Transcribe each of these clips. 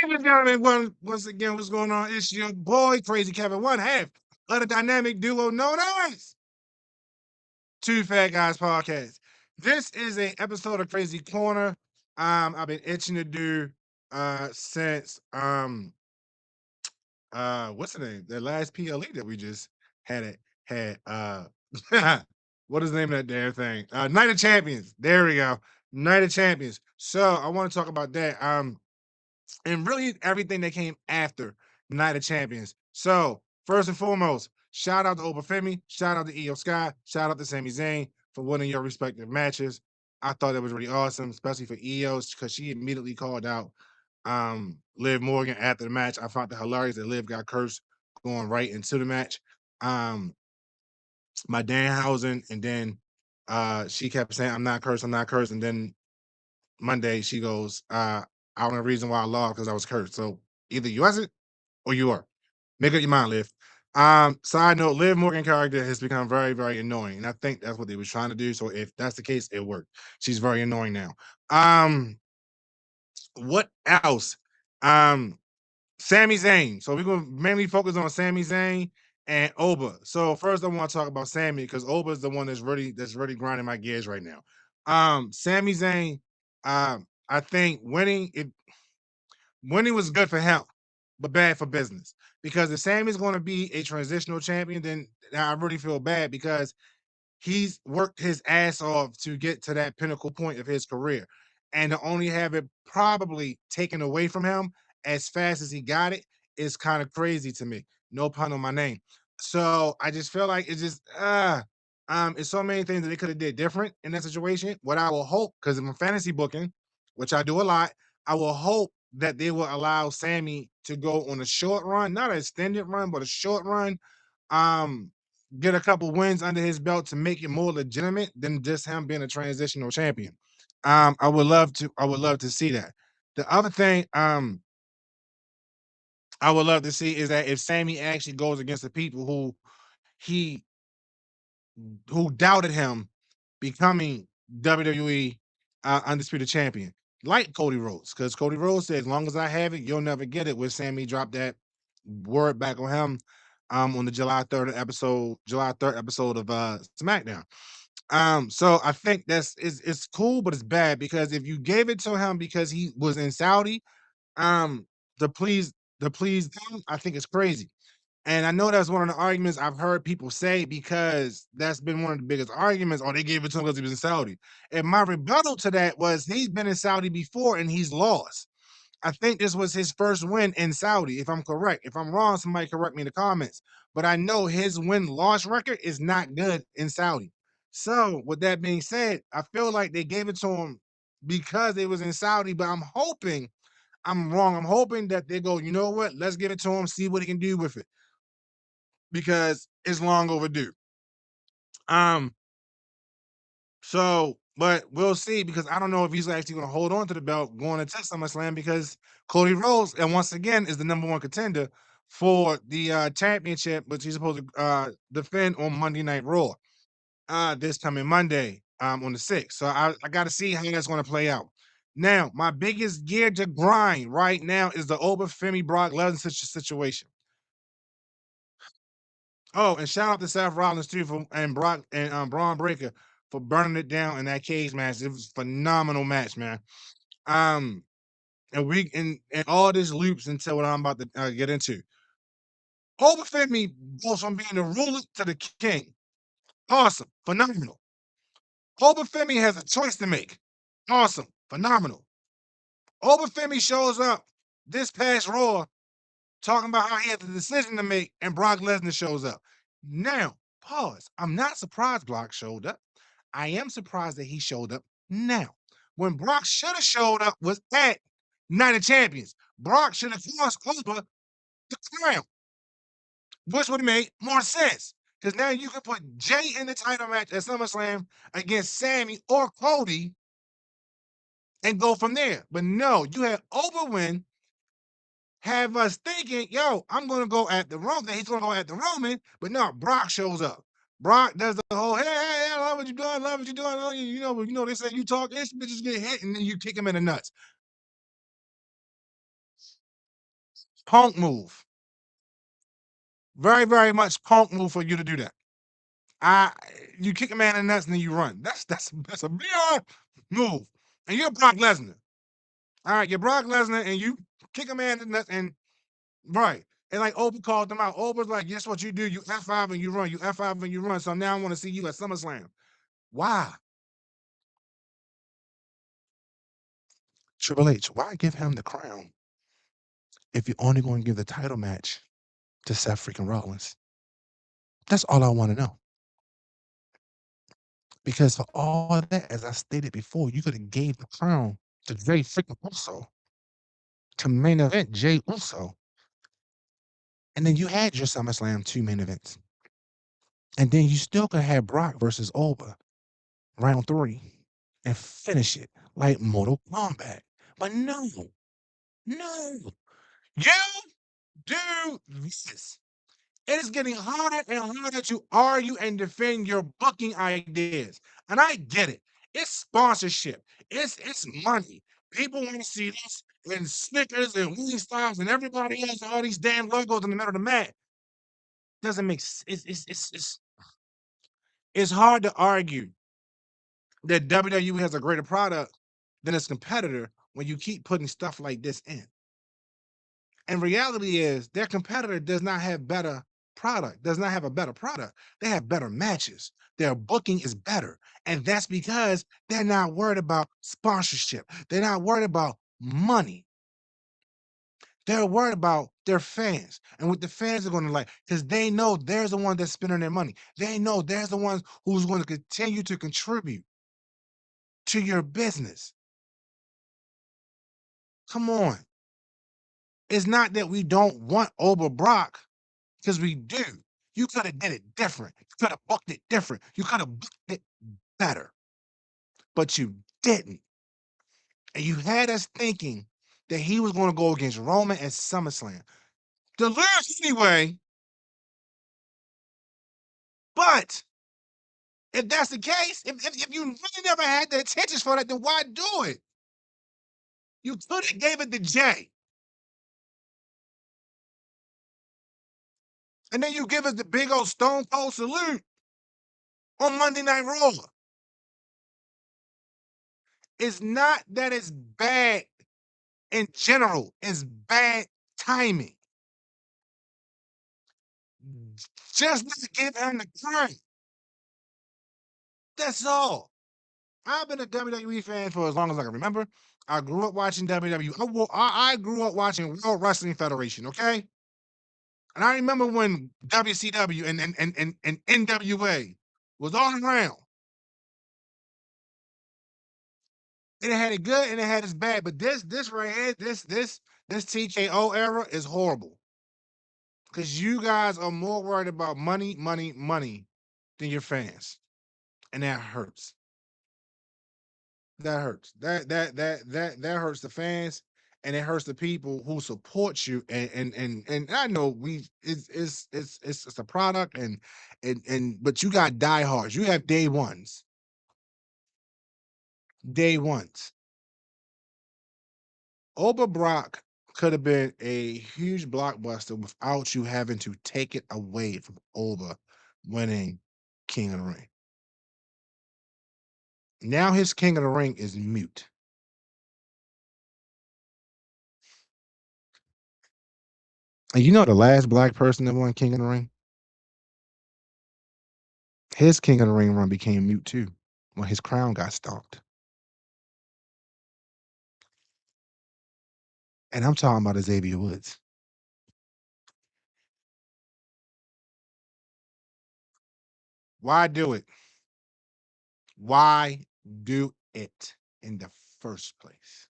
Ladies and gentlemen, once again, what's going on? It's your boy, Crazy Kevin, one half of the dynamic duo known as Two Fat Guys Podcast. This is a episode of Crazy Corner. I've been itching to do since what's the name? The last PLE that we just had what is the name of that damn thing? Night of Champions. There we go. Night of Champions. So I want to talk about that. And really everything that came after Night of Champions. So, first and foremost, shout out to Obafemi, shout out to Io Sky, shout out to Sami Zayn for winning your respective matches. I thought that was really awesome, especially for Io's because she immediately called out Liv Morgan after the match. I found it hilarious that Liv got cursed going right into the match. My Danhausen, and then she kept saying, I'm not cursed, I'm not cursed. And then Monday she goes, I don't know the reason why I lost because I was cursed. So either you wasn't or you are. Make up your mind, Liv. Side note, Liv Morgan character has become very, very annoying. And I think that's what they was trying to do. So if that's the case, it worked. She's very annoying now. What else? Um, Sami Zayn. So we're gonna mainly focus on Sami Zayn and Oba. So first I want to talk about Sami because Oba is the one that's really grinding my gears right now. Sami Zayn, I think winning was good for him, but bad for business. Because if Sammy's going to be a transitional champion, then I really feel bad because he's worked his ass off to get to that pinnacle point of his career. And to only have it probably taken away from him as fast as he got it is kind of crazy to me. No pun on my name. So I just feel like it's so many things that they could have did different in that situation. What I will hope, because I'm fantasy booking, which I do a lot, I will hope that they will allow Sammy to go on a short run, not an extended run, but a short run. Um, get a couple wins under his belt to make it more legitimate than just him being a transitional champion. I would love to see that. The other thing I would love to see is that if Sammy actually goes against the people he who doubted him becoming WWE undisputed champion, like Cody Rhodes, because Cody Rhodes said, "As long as I have it, you'll never get it." When Sammy dropped that word back on him on the July 3rd episode of SmackDown. So I think it's cool, but it's bad because if you gave it to him because he was in Saudi, um, to please them, I think it's crazy. And I know that's one of the arguments I've heard people say because that's been one of the biggest arguments. Oh, they gave it to him because he was in Saudi. And my rebuttal to that was he's been in Saudi before and he's lost. I think this was his first win in Saudi, if I'm correct. If I'm wrong, somebody correct me in the comments. But I know his win-loss record is not good in Saudi. So, with that being said, I feel like they gave it to him because it was in Saudi, but I'm hoping I'm wrong. I'm hoping that they go, you know what? Let's give it to him, see what he can do with it because it's long overdue. Um, but we'll see because I don't know if he's actually going to hold on to the belt going into SummerSlam because Cody Rhodes, and once again, is the number one contender for the championship, which he's supposed to defend on Monday Night Raw this coming Monday on the 6th. So I got to see how that's going to play out. Now, my biggest gear to grind right now is the Femi Brock Lesnar situation. Oh, and shout out to Seth Rollins too and Brock and Braun Breaker for burning it down in that cage match. It was a phenomenal match, man. Um, and all this loops into what I'm about to get into. Femi goes from being the ruler to the king. Awesome, phenomenal. Femi has a choice to make. Awesome, phenomenal. Femi shows up this past Raw talking about how he has a decision to make, and Brock Lesnar shows up. Now, pause. I'm not surprised Brock showed up. I am surprised that he showed up now. When Brock should have showed up was at Night of Champions. Brock should have crossed over the crown, which would have made more sense. Because now you can put Jay in the title match at SummerSlam against Sammy or Cody and go from there. But no, you had Oberwin have us thinking, yo, I'm gonna go at the Roman. He's gonna go at the Roman, but no, Brock shows up. Brock does the whole, hey, I love what you're doing, love what you're doing. You know, they say you talk, this bitches get hit, and then you kick him in the nuts. Punk move. Very, very much punk move for you to do that. I you kick a man in the nuts and then you run. That's a beyond move. And you're Brock Lesnar. All right, you're Brock Lesnar and you kick a man in the nuts and right. And like Oprah called them out. Oprah's like, guess what you do? You F5 and you run. You F5 and you run. So now I want to see you at SummerSlam. Why? Triple H, why give him the crown if you're only going to give the title match to Seth freaking Rollins? That's all I want to know. Because for all that, as I stated before, you could have gave the crown to Jay freaking Uso to main event Jay Uso. And then you had your SummerSlam 2 main events. And then you still could have Brock versus Oba round 3 and finish it like Mortal Kombat. But no, no, you do this. It is getting harder and harder to argue and defend your booking ideas. And I get it. It's sponsorship. It's money. People want to see this and Snickers and Wingstops and everybody else, all these damn logos in the middle of the mat. Doesn't make it's hard to argue that WWE has a greater product than its competitor when you keep putting stuff like this in. And reality is their competitor does not have better product, does not have a better product. They have better matches. Their booking is better. And that's because they're not worried about sponsorship. They're not worried about money. They're worried about their fans and what the fans are going to like because they know there's the one that's spending their money. They know there's the ones who's going to continue to contribute to your business. Come on. It's not that we don't want Ober Brock because we do. You could have did it different. You could have booked it different. You could have booked it better, but you didn't. And you had us thinking that he was going to go against Roman at SummerSlam. To lose anyway, but if that's the case, if you really never had the intentions for that, then why do it? You could have gave it to Jay. And then you give us the big old Stone Cold salute on Monday Night Raw. It's not that it's bad in general, it's bad timing. Just not give him the credit. That's all. I've been a WWE fan for as long as I can remember. I grew up watching WWE. I grew up watching World Wrestling Federation, okay? And I remember when WCW and NWA was all around. And it had it good and it had its bad. But this right here, this TKO era is horrible. Because you guys are more worried about money, money, money than your fans. And that hurts. That hurts. That hurts the fans and it hurts the people who support you. And I know it's a product and but you got diehards. You have day ones. Day ones. Oba Brock could have been a huge blockbuster without you having to take it away from Oba winning King of the Ring. Now his King of the Ring is mute. And you know the last black person that won King of the Ring? His King of the Ring run became mute too when his crown got stomped. And I'm talking about Xavier Woods. Why do it? Why do it in the first place?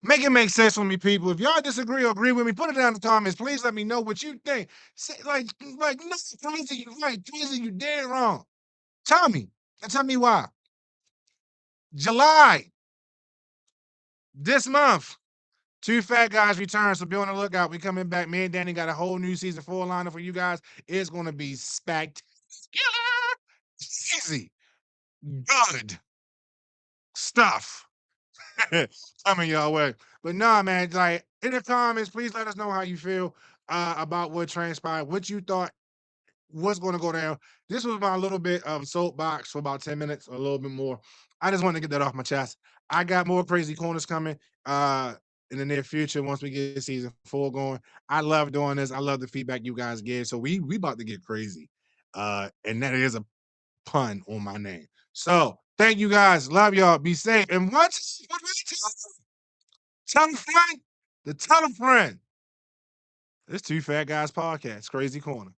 Make it make sense for me, people. If y'all disagree or agree with me, put it down in the comments. Please let me know what you think. Say, no, crazy, you right, crazy, you dead wrong. Tell me, and tell me why. July, this month, Two Fat Guys return, so be on the lookout. We coming back. Me and Danny got a whole new season 4 lineup for you guys. It's going to be spectacular, easy, good stuff coming y'all way. But nah, man, like in the comments, please let us know how you feel about what transpired, what you thought what's going to go down. This was my little bit of soapbox for about 10 minutes, or a little bit more. I just wanted to get that off my chest. I got more crazy corners coming in the near future once we get season 4 going. I love doing this. I love the feedback you guys give. So we about to get crazy. And that is a pun on my name. So thank you guys. Love y'all. Be safe. And what tell a friend to tell a friend. This Two Fat Guys podcast, Crazy Corner.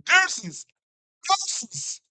Deuces. Deuces.